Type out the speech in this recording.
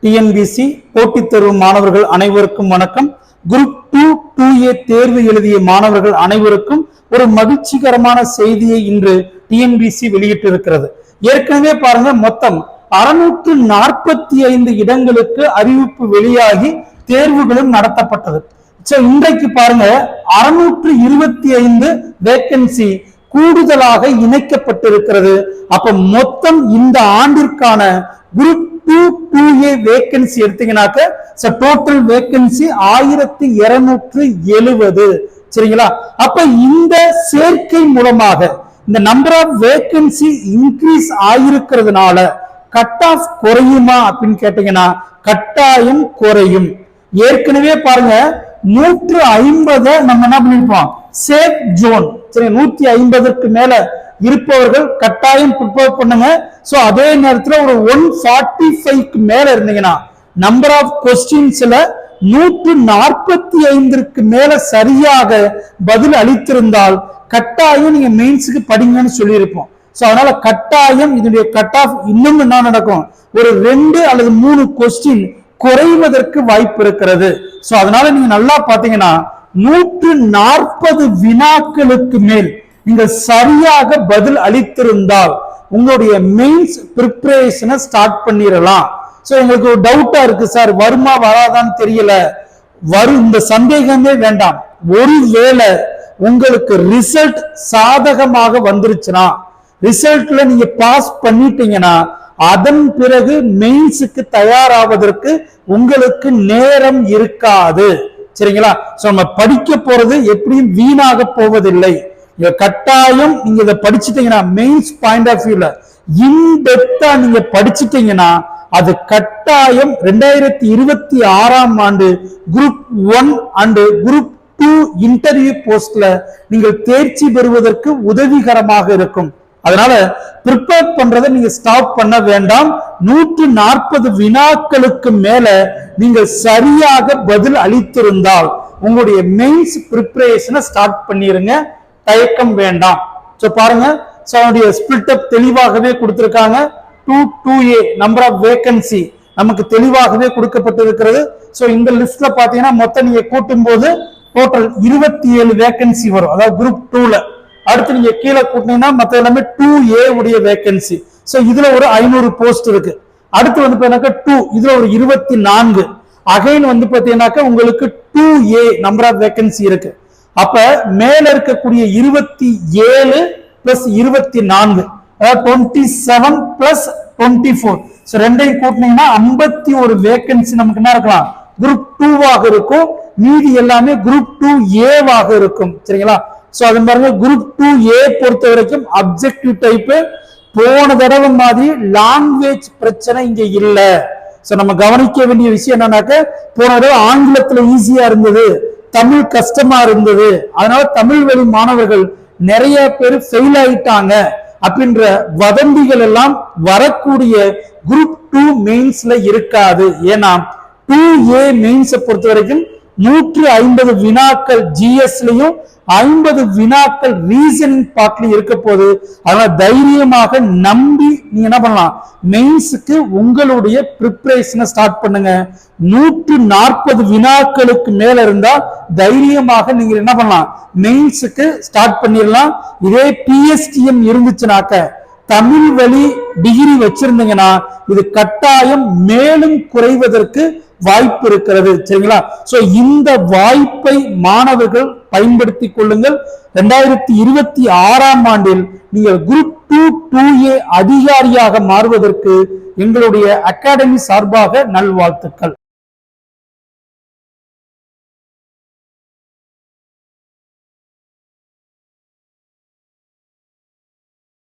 TNPSC போட்டித் தேர்வு மாணவர்கள் அனைவருக்கும் வணக்கம். குரூப் 2 தேர்வு எழுதிய மாணவர்கள் அனைவருக்கும் ஒரு மகிழ்ச்சிகரமான செய்தியை இன்று டிஎன்பிசி வெளியிட்டிருக்கிறது. ஏற்கனவே பாருங்க, மொத்தம் 645 இடங்களுக்கு அறிவிப்பு வெளியாகி தேர்வுகளும் நடத்தப்பட்டது. இன்றைக்கு பாருங்க 625 வேக்கன்சி கூடுதலாக இணைக்கப்பட்டிருக்கிறது. அப்ப மொத்தம் இந்த ஆண்டிற்கான குரூப் 2A வேக்கன்சி எடுத்தீங்கன்னாக்க டோட்டல் வேக்கன்சி 1270. சரிங்களா? அப்ப இந்த சேர்க்கை மூலமாக இந்த நம்பர் ஆஃப் வேக்கன்சி இன்க்ரீஸ் ஆயிருக்கிறதுனால கட் ஆஃப் குறையுமா அப்படின்னு கேட்டீங்கன்னா கட்டாயம் குறையும். ஏற்கனவே பாருங்க 150 நம்ம என்ன பண்ணிருப்போம், சேஃப் ஜோன். சரி, 150க்கு மேல இருப்பவர்கள் கட்டாயம் ப்ரிப்பேர் பண்ணுங்க. சோ அதே நேரத்துல ஒரு 145க்கு மேல இருந்தீங்கன்னா நம்பர் ஆஃப் கொஸ்டின்ஸ்ல 145க்கு மேல சரியாக பதில் அளித்திருந்தால் கட்டாயம் நீங்க மெயின்ஸுக்கு படிங்கன்னு சொல்லியிருப்போம். சோ அதனால கட்டாயம் இதனுடைய கட் ஆஃப் இன்னும் என்ன நடக்கும், ஒரு 2 அல்லது 3 கொஸ்டின் குறைவதற்கு வாய்ப்பு இருக்கிறது. சோ அதனால நீங்க நல்லா பாத்தீங்கன்னா 140 வினாக்களுக்கு மேல் நீங்க சரியாக பதில் அளித்திருந்தால் உங்களுடைய மெயின்ஸ் பிரிப்பரேஷனை ஸ்டார்ட் பண்ணிடலாம். சோ எங்களுக்கு ஒரு டவுட்டா இருக்கு சார், வருமா வராதான்னு தெரியல. இந்த சந்தேகமே வேண்டாம். ஒருவேளை உங்களுக்கு ரிசல்ட் சாதகமாக வந்துருச்சுன்னா, ரிசல்ட்ல நீங்க பாஸ் பண்ணிட்டீங்கன்னா அதன் பிறகு மெயின்ஸுக்கு தயாராவதற்கு உங்களுக்கு நேரம் இருக்காது. சரிங்களா? சோ நம்ம படிக்க போறது எப்படியும் வீணாக போவதில்லை. கட்டாயம் நீங்க இதை படிச்சுட்டீங்கன்னா மெயின்ஸ் பாயிண்ட் ஆஃப் வியூல இன்டெப்தா நீங்க படிச்சுட்டீங்கன்னா அது கட்டாயம் 2026ஆம் ஆண்டு குரூப் 1 அண்ட் குரூப் 2 இன்டர்வியூ போஸ்ட்ல நீங்கள் தேர்ச்சி பெறுவதற்கு உதவிகரமாக இருக்கும். அதனால ப்ரிப்பேர் பண்றதை நீங்க ஸ்டாப் பண்ண வேண்டாம். 140 வினாக்களுக்கு மேல நீங்கள் சரியாக பதில் அளித்திருந்தால் உங்களுடைய மெயின்ஸ் பிரிப்பரேஷனை ஸ்டார்ட் பண்ணிருங்க, தயக்கம் வேண்டாம். சோ பாருங்க, ஸ்பிளிட் அப் தெளிவாகவே கொடுத்திருக்காங்க. 2A நம்பர் ஆஃப் வேக்கன்சி நமக்கு தெளிவாகவே கொடுக்கப்பட்டிருக்கிறது. சோ இந்த லிஸ்ட்ல பாத்தீங்கன்னா மொத்தம் நீங்க கூட்டும் போது டோட்டல் 27 வேக்கன்சி வரும், அதாவது குரூப் 2ல. அடுத்து நீங்க கீழே கூட்டினீங்கன்னா மத்த எல்லாமே 2A உடைய வேக்கன்சி. சோ இதுல ஒரு 500 போஸ்ட் இருக்கு. அடுத்து வந்து பாத்தீங்கன்னா 2 இதுல ஒரு 24. அகைன் வந்து பாத்தீங்கன்னாக்க உங்களுக்கு 2A நம்பர் ஆஃப் வேக்கன்சி இருக்கு. அப்ப மேல இருக்கக்கூடிய 27 பிளஸ் 24 அதாவது 27 பிளஸ் 24. சோ ரெண்டையும் கூட்டினீங்கன்னா 51 வேக்கன்சி நமக்கு என்ன இருக்கலாம், குரூப் 2வாக இருக்கும். மீதி எல்லாமே குரூப் 2A இருக்கும். சரிங்களா? சோ அது பாருங்க, குரூப் 2A பொறுத்த வரைக்கும் அப்ஜெக்டிவ் டைப் போன தடவை மாதிரி லாங்குவேஜ் பிரச்சனை இங்க இல்ல. சோ நம்ம கவனிக்க வேண்டிய விஷயம் என்னன்னாக்க, போன தடவை ஆங்கிலத்துல ஈஸியா இருந்தது, தமிழ் கஷ்டமா இருந்தது. அதனால தமிழ் வழி மாணவர்கள் நிறைய பேர் ஃபெயில் ஆயிட்டாங்க அப்படின்ற வதந்திகள் எல்லாம் வரக்கூடிய குரூப் 2 மெயின்ஸ்ல இருக்காது. ஏன்னா 2A மெயின்ஸை பொறுத்த வரைக்கும் 150 வினாக்கள் ஜிஎஸ்லயும் 50 வினாக்கள் ரீசனிங் பார்ட்லயும் இருக்க போது. அதனால தைரியமாக நம்பி நீங்க என்ன பண்ணலாம், மெயின்ஸுக்கு உங்களுடைய பிரிப்பரேஷனை ஸ்டார்ட் பண்ணுங்க. 140 வினாக்களுக்கு மேல இருந்தா தைரியமாக நீங்க என்ன பண்ணலாம், மெயின்ஸுக்கு ஸ்டார்ட் பண்ணிடலாம். இதே பிஎஸ்டிஎம் இருந்துச்சுனாக்க, தமிழ் வழி டிகிரி வச்சிருந்தீங்கன்னா இது கட்டாயம் மேலும் குறைவதற்கு வாய்ப்பு இருக்கிறது. சரிங்களா? சோ இந்த வாய்ப்பை மாணவர்கள் பயன்படுத்திக் கொள்ளுங்கள். 2026ஆம் ஆண்டில் நீங்கள் குரூப் 2A அதிகாரியாக மாறுவதற்கு எங்களுடைய அகாடமி சார்பாக நல்வாழ்த்துக்கள்.